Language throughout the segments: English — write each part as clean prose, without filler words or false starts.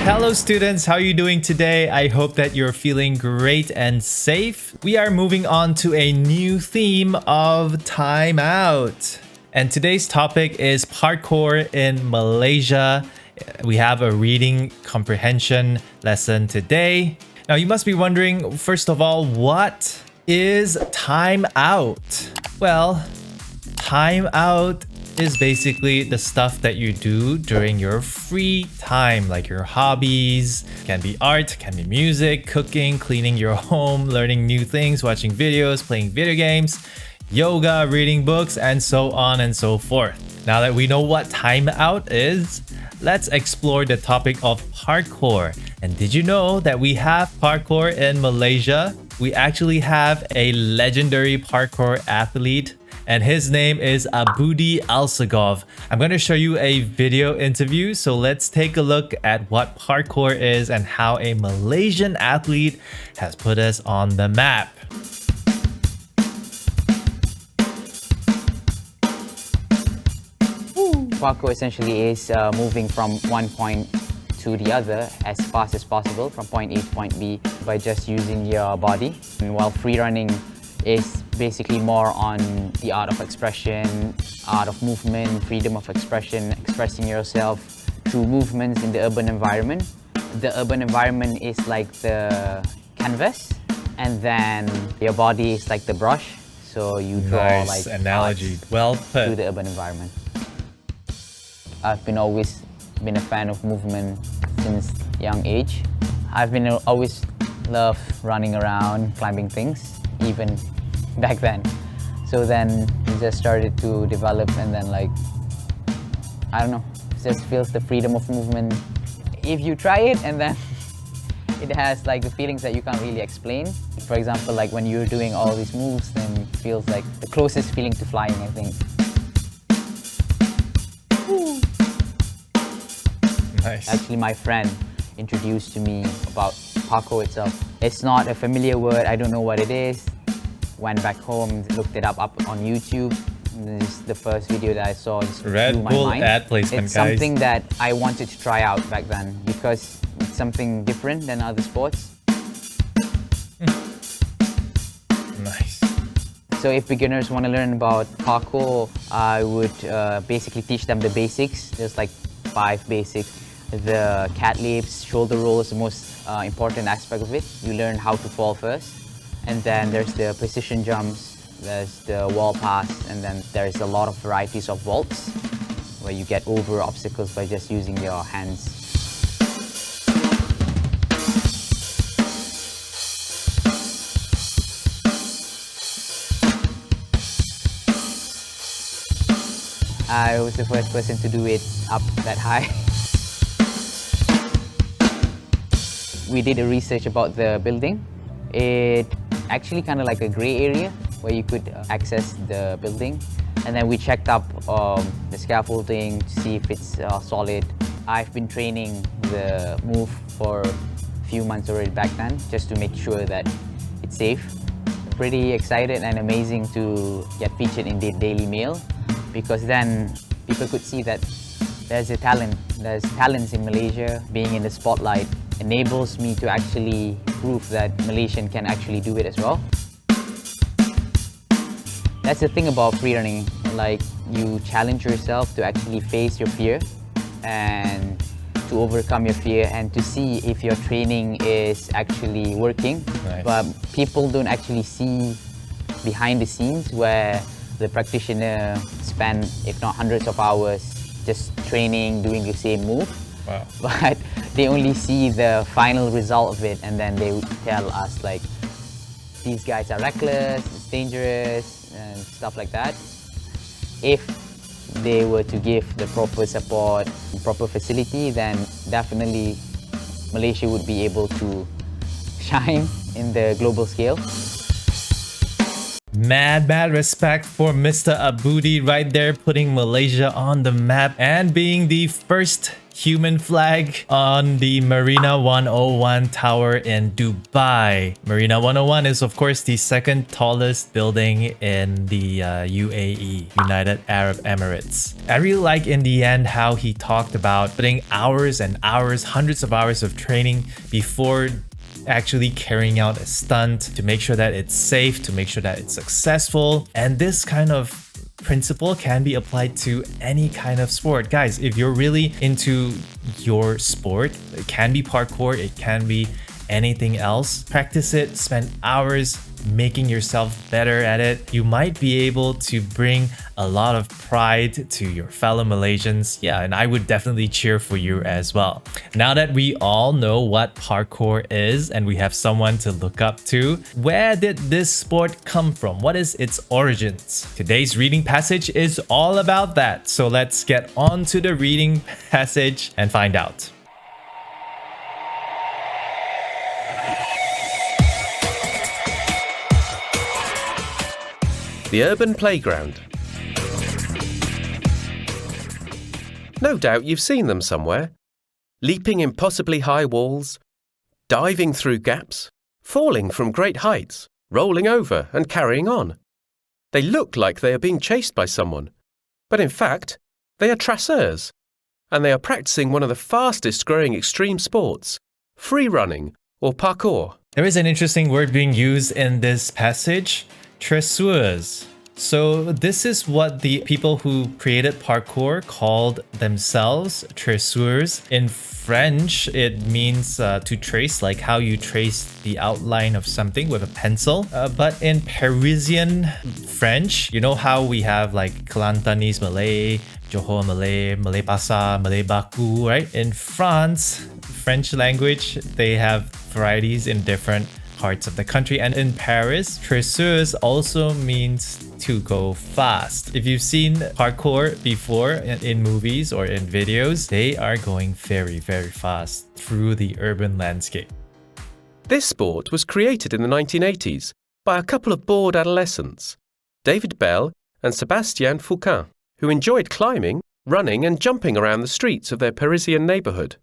Hello students, how are you doing today? I hope that you're feeling great and safe. We are moving on to a new theme of time out. And today's topic is parkour in Malaysia. We have a reading comprehension lesson today. Now you must be wondering, first of all, what is time out? Well, time out is basically the stuff that you do during your free time, like your hobbies. Can be art, can be music, cooking, cleaning your home, learning new things, watching videos, playing video games, yoga, reading books, and so on and so forth. Now that we know what time out is, let's explore the topic of parkour. And did you know that we have parkour in Malaysia? We actually have a legendary parkour athlete, and his name is Abudi Alsagov. I'm going to show you a video interview, so let's take a look at what parkour is and how a Malaysian athlete has put us on the map. Parkour essentially is moving from one point to the other as fast as possible from point A to point B by just using your body. And while free running is basically more on the art of expression, art of movement, freedom of expression, expressing yourself through movements in the urban environment. The urban environment is like the canvas, and then your body is like the brush. So you draw Nice like analogy. Well put. through the urban environment. I've always been a fan of movement since young age. I've always loved running around, climbing things, even back then. So then it just started to develop, and then like, I don't know, it just feels the freedom of movement. If you try it, and then it has like the feelings that you can't really explain. For example, like when you're doing all these moves, then it feels like the closest feeling to flying, I think. Nice. Actually, my friend introduced to me about parkour itself. It's not a familiar word, I don't know what it is. Went back home, looked it up on YouTube. This is the first video that I saw. Just Red blew my Bull mind. ad placement, It's guys. something that I wanted to try out back then because it's something different than other sports. Nice. So if beginners want to learn about parkour, I would basically teach them the basics. There's like 5 basics. The cat leaps, shoulder roll is the most important aspect of it. You learn how to fall first. And then there's the precision jumps, there's the wall pass, and then there's a lot of varieties of vaults where you get over obstacles by just using your hands. I was the first person to do it up that high. We did a research about the building. It actually kind of like a gray area where you could access the building. And then we checked up the scaffolding to see if it's solid. I've been training the move for a few months already back then, just to make sure that it's safe. Pretty excited and amazing to get featured in the Daily Mail, because then people could see that there's talents in Malaysia. Being in the spotlight enables me to actually prove that Malaysian can actually do it as well. That's the thing about free running, like you challenge yourself to actually face your fear and to overcome your fear and to see if your training is actually working. Nice. But people don't actually see behind the scenes where the practitioner spend, if not hundreds of hours, just training, doing the same move. Wow. But they only see the final result of it, and then they would tell us like, these guys are reckless, it's dangerous, and stuff like that. If they were to give the proper support, proper facility, then definitely Malaysia would be able to shine in the global scale. Mad respect for Mr. Aboudi right there, putting Malaysia on the map and being the first human flag on the Marina 101 tower in Dubai. Marina 101 is of course the second tallest building in the UAE, United Arab Emirates. I really like in the end how he talked about putting hours and hours, hundreds of hours of training before actually carrying out a stunt to make sure that it's safe, to make sure that it's successful. And this kind of principle can be applied to any kind of sport. Guys, if you're really into your sport, it can be parkour, it can be anything else. Practice it, spend hours making yourself better at it. You might be able to bring a lot of pride to your fellow Malaysians. Yeah, and I would definitely cheer for you as well. Now that we all know what parkour is and we have someone to look up to, where did this sport come from? What is its origins? Today's reading passage is all about that. So let's get on to the reading passage and find out. The urban playground. No doubt you've seen them somewhere. Leaping impossibly high walls, diving through gaps, falling from great heights, rolling over and carrying on. They look like they are being chased by someone, but in fact, they are traceurs, and they are practicing one of the fastest growing extreme sports, free running or parkour. There is an interesting word being used in this passage. Traceurs. So this is what the people who created parkour called themselves, traceurs. In French, it means to trace, like how you trace the outline of something with a pencil. But in Parisian French, you know how we have like Kelantanese Malay, Johor Malay, Malay Pasar, Malay Baku, right? In France, French language, they have varieties in different parts of the country, and in Paris, traceurs also means to go fast. If you've seen parkour before in movies or in videos, they are going very fast through the urban landscape. This sport was created in the 1980s by a couple of bored adolescents, David Bell and Sébastien Foucault, who enjoyed climbing, running and jumping around the streets of their Parisian neighborhood.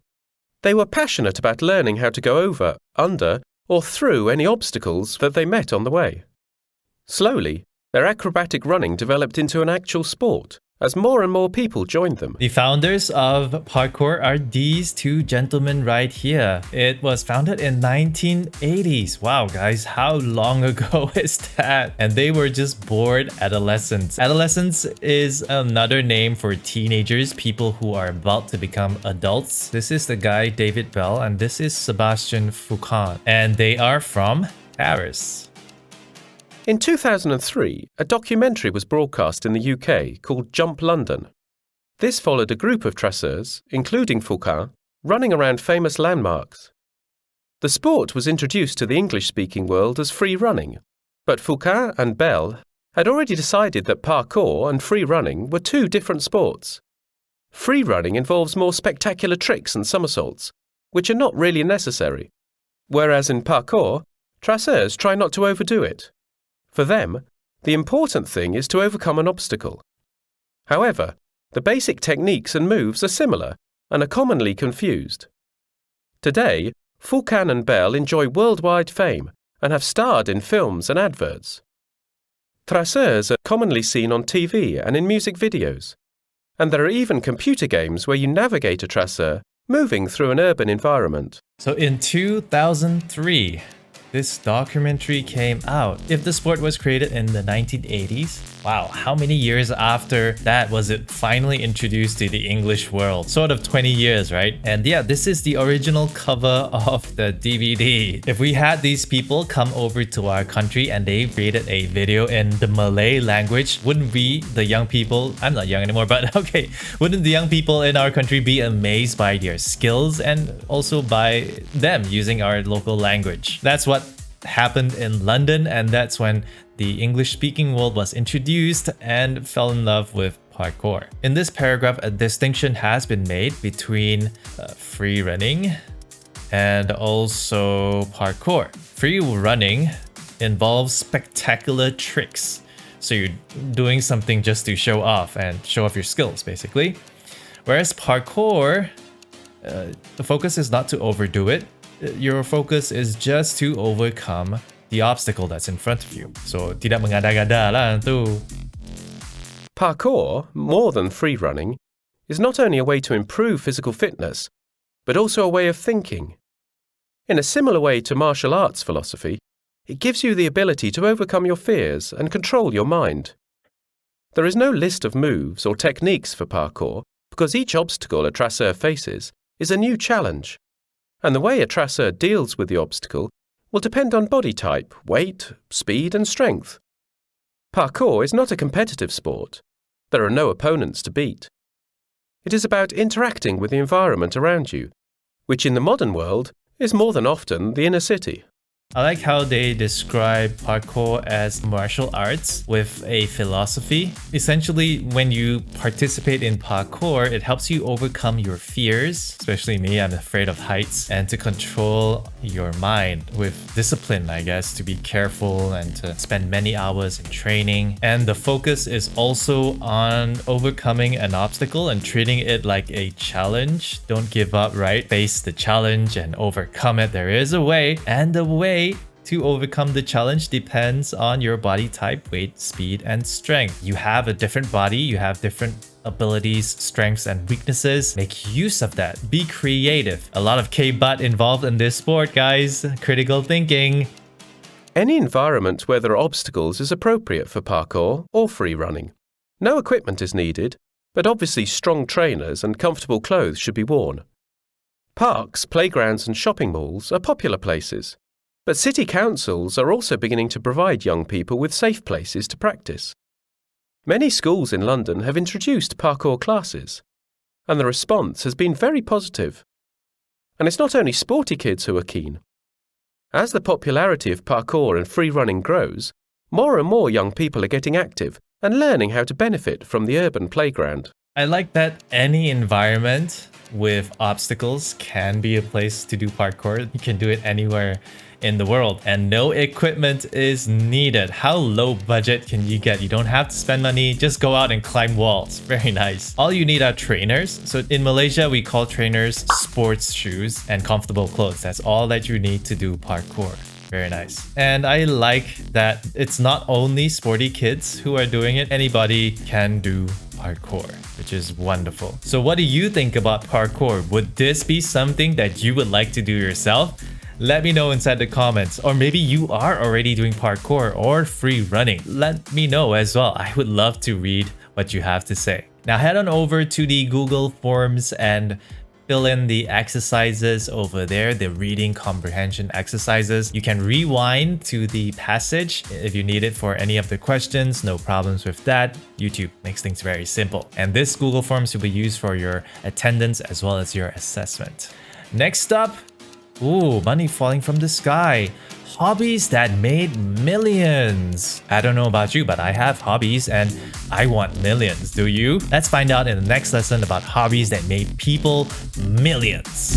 They were passionate about learning how to go over, under or through any obstacles that they met on the way. Slowly, their acrobatic running developed into an actual sport as more and more people joined them. The founders of parkour are these two gentlemen right here. It was founded in 1980s. Wow, guys, how long ago is that? And they were just bored adolescents. Adolescents is another name for teenagers, people who are about to become adults. This is the guy David Bell and this is Sébastien Foucault. And they are from Paris. In 2003, a documentary was broadcast in the UK called Jump London. This followed a group of traceurs, including Foucault, running around famous landmarks. The sport was introduced to the English-speaking world as free running, but Foucault and Bell had already decided that parkour and free running were two different sports. Free running involves more spectacular tricks and somersaults, which are not really necessary, whereas in parkour, traceurs try not to overdo it. For them, the important thing is to overcome an obstacle. However, the basic techniques and moves are similar and are commonly confused. Today, Foucault and Bell enjoy worldwide fame and have starred in films and adverts. Traceurs are commonly seen on TV and in music videos, and there are even computer games where you navigate a traceur moving through an urban environment. So in 2003, this documentary came out. If the sport was created in the 1980s, wow, how many years after that was it finally introduced to the English world? Sort of 20 years, right? And yeah, this is the original cover of the DVD. If we had these people come over to our country and they created a video in the Malay language, wouldn't we, the young people, I'm not young anymore, but okay, wouldn't the young people in our country be amazed by their skills and also by them using our local language? That's what happened in London, and that's when the English-speaking world was introduced and fell in love with parkour. In this paragraph, a distinction has been made between free running and also parkour. Free running involves spectacular tricks. So you're doing something just to show off and show off your skills, basically. Whereas parkour, the focus is not to overdo it. Your focus is just to overcome the obstacle that's in front of you. So tidak mengada-gada lah tu. Parkour, more than free running, is not only a way to improve physical fitness, but also a way of thinking. In a similar way to martial arts philosophy, it gives you the ability to overcome your fears and control your mind. There is no list of moves or techniques for parkour because each obstacle a tracer faces is a new challenge, and the way a tracer deals with the obstacle will depend on body type, weight, speed and strength. Parkour is not a competitive sport. There are no opponents to beat. It is about interacting with the environment around you, which in the modern world is more than often the inner city. I like how they describe parkour as martial arts with a philosophy. Essentially, when you participate in parkour, it helps you overcome your fears, especially me, I'm afraid of heights, and to control your mind with discipline, I guess, to be careful and to spend many hours in training. And the focus is also on overcoming an obstacle and treating it like a challenge. Don't give up, right? Face the challenge and overcome it. There is a way, and the way to overcome the challenge depends on your body type, weight, speed, and strength. You have a different body, you have different abilities, strengths, and weaknesses. Make use of that. Be creative. A lot of K-butt involved in this sport, guys. Critical thinking. Any environment where there are obstacles is appropriate for parkour or free running. No equipment is needed, but obviously strong trainers and comfortable clothes should be worn. Parks, playgrounds, and shopping malls are popular places. But city councils are also beginning to provide young people with safe places to practice. Many schools in London have introduced parkour classes, and the response has been very positive. And it's not only sporty kids who are keen. As the popularity of parkour and free running grows, more and more young people are getting active and learning how to benefit from the urban playground. I like that any environment with obstacles can be a place to do parkour. You can do it anywhere in the world and no equipment is needed. How low budget can you get? You don't have to spend money, just go out and climb walls. Very nice. All you need are trainers. So in Malaysia, we call trainers sports shoes and comfortable clothes. That's all that you need to do parkour. Very nice. And I like that it's not only sporty kids who are doing it. Anybody can do parkour, which is wonderful. So what do you think about parkour? Would this be something that you would like to do yourself? Let me know inside the comments. Or maybe you are already doing parkour or free running. Let me know as well. I would love to read what you have to say. Now head on over to the Google Forms and fill in the exercises over there, the reading comprehension exercises. You can rewind to the passage if you need it for any of the questions. No problems with that. YouTube makes things very simple. And this Google Forms will be used for your attendance as well as your assessment. Next up, ooh, money falling from the sky. Hobbies that made millions. I don't know about you, but I have hobbies and I want millions. Do you? Let's find out in the next lesson about hobbies that made people millions.